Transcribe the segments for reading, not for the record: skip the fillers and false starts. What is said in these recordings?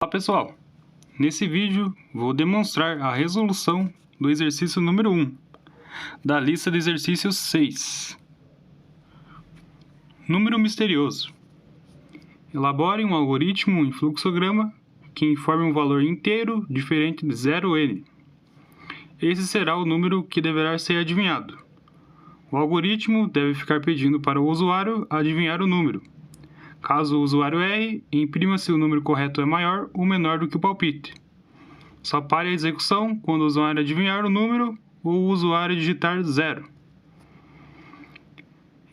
Olá pessoal, nesse vídeo vou demonstrar a resolução do exercício número 1 da lista de exercícios 6. Número misterioso. Elabore um algoritmo em fluxograma que informe um valor inteiro diferente de 0n. Esse será o número que deverá ser adivinhado. O algoritmo deve ficar pedindo para o usuário adivinhar o número. Caso o usuário erre, imprima se o número correto é maior ou menor do que o palpite. Só pare a execução quando o usuário adivinhar o número ou o usuário digitar 0.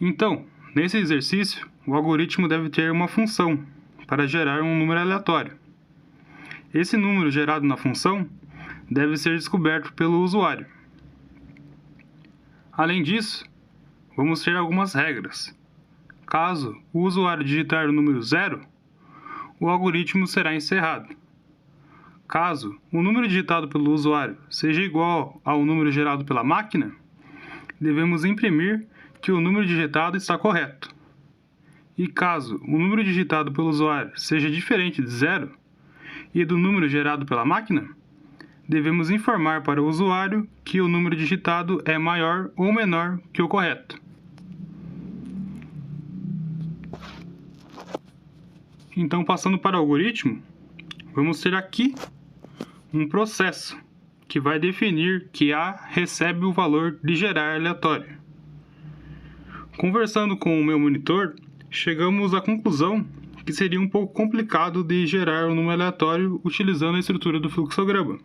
Então, nesse exercício, o algoritmo deve ter uma função para gerar um número aleatório. Esse número gerado na função deve ser descoberto pelo usuário. Além disso, vamos ter algumas regras. Caso o usuário digitar o número 0, o algoritmo será encerrado. Caso o número digitado pelo usuário seja igual ao número gerado pela máquina, devemos imprimir que o número digitado está correto. E caso o número digitado pelo usuário seja diferente de 0 e do número gerado pela máquina, devemos informar para o usuário que o número digitado é maior ou menor que o correto. Então, passando para o algoritmo, vamos ter aqui um processo que vai definir que A recebe o valor de gerar aleatório. Conversando com o meu monitor, chegamos à conclusão que seria um pouco complicado de gerar um número aleatório utilizando a estrutura do fluxograma.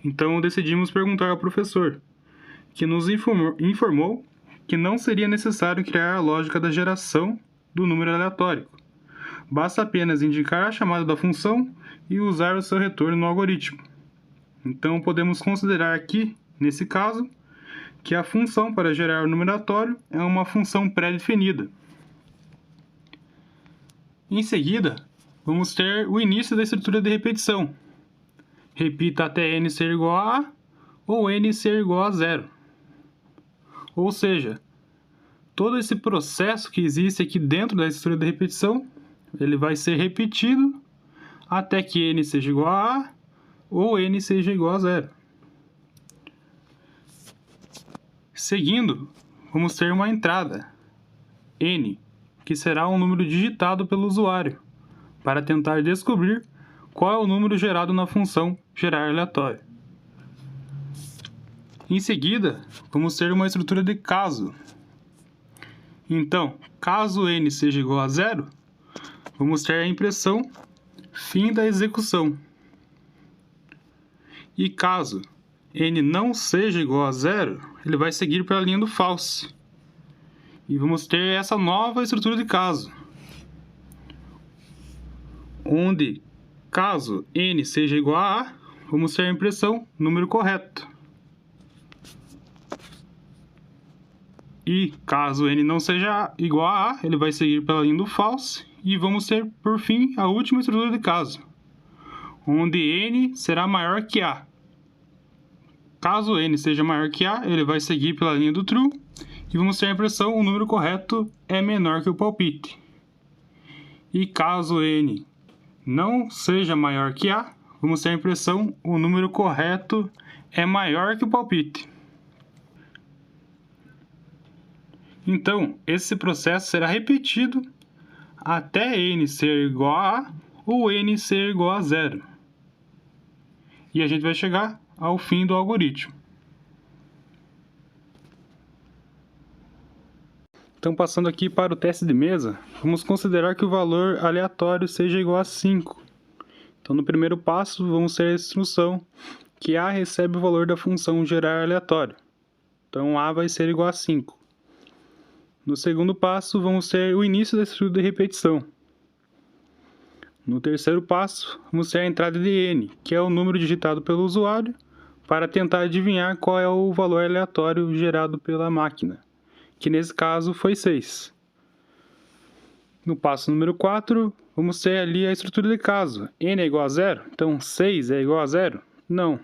Então decidimos perguntar ao professor, que nos informou que não seria necessário criar a lógica da geração do número aleatório. Basta apenas indicar a chamada da função e usar o seu retorno no algoritmo. Então podemos considerar aqui, nesse caso, que a função para gerar o número aleatório é uma função pré-definida. Em seguida, vamos ter o início da estrutura de repetição. Repita até n ser igual a A ou n ser igual a 0. Ou seja, todo esse processo que existe aqui dentro da estrutura de repetição, ele vai ser repetido até que n seja igual a A ou n seja igual a 0. Seguindo, vamos ter uma entrada, n, que será um número digitado pelo usuário, para tentar descobrir qual é o número gerado na função gerar aleatório. Em seguida, vamos ter uma estrutura de caso. Então, caso n seja igual a 0, vamos ter a impressão fim da execução. E caso n não seja igual a 0, ele vai seguir para a linha do false. E vamos ter essa nova estrutura de caso, onde caso n seja igual a A, vamos ter a impressão número correto. E caso n não seja igual a A, ele vai seguir pela linha do false. E vamos ter, por fim, a última estrutura de caso, onde n será maior que A. Caso n seja maior que A, ele vai seguir pela linha do true. E vamos ter a impressão o número correto é menor que o palpite. E caso n não seja maior que A, vamos ter a impressão o número correto é maior que o palpite. Então, esse processo será repetido até n ser igual a A ou n ser igual a 0. E a gente vai chegar ao fim do algoritmo. Então, passando aqui para o teste de mesa, vamos considerar que o valor aleatório seja igual a 5. Então, no primeiro passo, vamos ter a instrução que A recebe o valor da função gerar aleatório. Então, A vai ser igual a 5. No segundo passo, vamos ter o início da estrutura de repetição. No terceiro passo, vamos ter a entrada de n, que é o número digitado pelo usuário, para tentar adivinhar qual é o valor aleatório gerado pela máquina, que nesse caso foi 6. No passo número 4, vamos ter ali a estrutura de caso. n é igual a 0, então 6 é igual a 0? Não.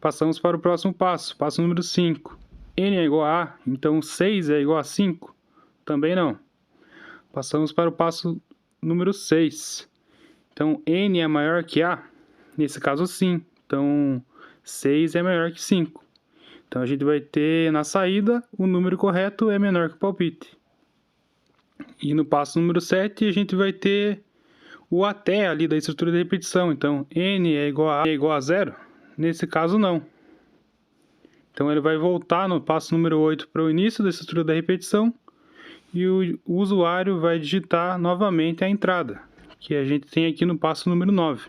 Passamos para o próximo passo, passo número 5. n é igual a A, então 6 é igual a 5? Também não. Passamos para o passo número 6, Então, n é maior que a? Nesse caso, sim. Então, 6 é maior que 5. Então, a gente vai ter na saída o número correto é menor que o palpite. E no passo número 7, a gente vai ter o até ali da estrutura de repetição. Então, n é igual a 0? Nesse caso, não. Então, ele vai voltar no passo número 8 para o início da estrutura da repetição e o usuário vai digitar novamente a entrada, que a gente tem aqui no passo número 9.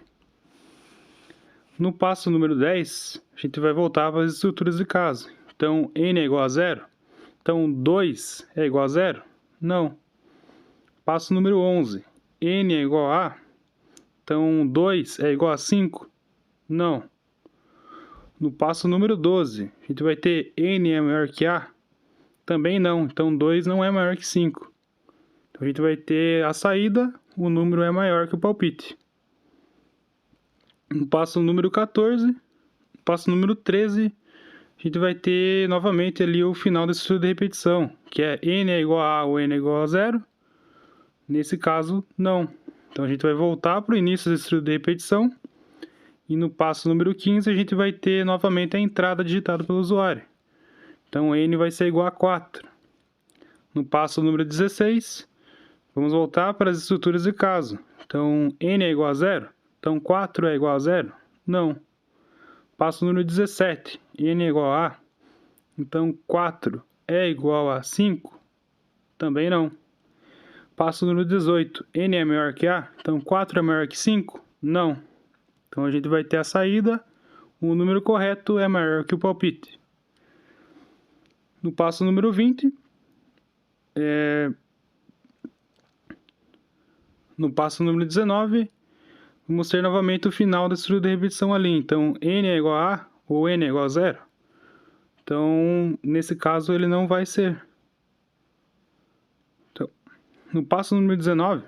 No passo número 10, a gente vai voltar para as estruturas de caso. Então, n é igual a 0? Então, 2 é igual a 0? Não. Passo número 11, n é igual a A? Então, 2 é igual a 5? Não. No passo número 12, a gente vai ter n é maior que A? Também não. Então, 2 não é maior que 5. Então, a gente vai ter a saída, o número é maior que o palpite. No passo número 14, no passo número 13, a gente vai ter novamente ali o final da estrutura de repetição, que é n é igual a A ou n é igual a 0. Nesse caso, não. Então, a gente vai voltar para o início da estrutura de repetição. E no passo número 15, a gente vai ter novamente a entrada digitada pelo usuário. Então, n vai ser igual a 4. No passo número 16, vamos voltar para as estruturas de caso. Então, n é igual a 0? Então, 4 é igual a 0? Não. Passo número 17, n é igual a A? Então, 4 é igual a 5? Também não. Passo número 18, n é maior que A? Então, 4 é maior que 5? Não. Então, a gente vai ter a saída, o número correto é maior que o palpite. No passo número 20, no passo número 19, vamos ter novamente o final da estrutura de repetição ali. Então, n é igual a A ou n é igual a 0? Então, nesse caso, ele não vai ser. Então, no passo número 19,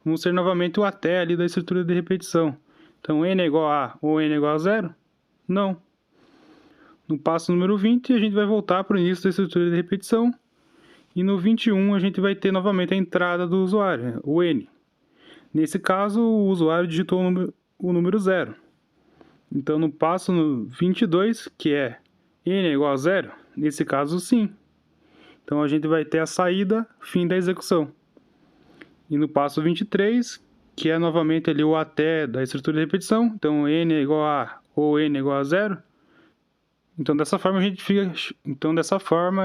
vamos ter novamente o até ali da estrutura de repetição. Então, n é igual a A ou n é igual a 0? Não. No passo número 20, a gente vai voltar para o início da estrutura de repetição. E no 21, a gente vai ter novamente a entrada do usuário, o n. Nesse caso, o usuário digitou o número 0. Então, no passo 22, que é n é igual a 0, nesse caso, sim. Então, a gente vai ter a saída, fim da execução. E no passo 23, que é novamente ali o até da estrutura de repetição. Então, n é igual a ou n é igual a 0. Então, dessa forma, a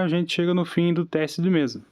gente chega no fim do teste de mesa.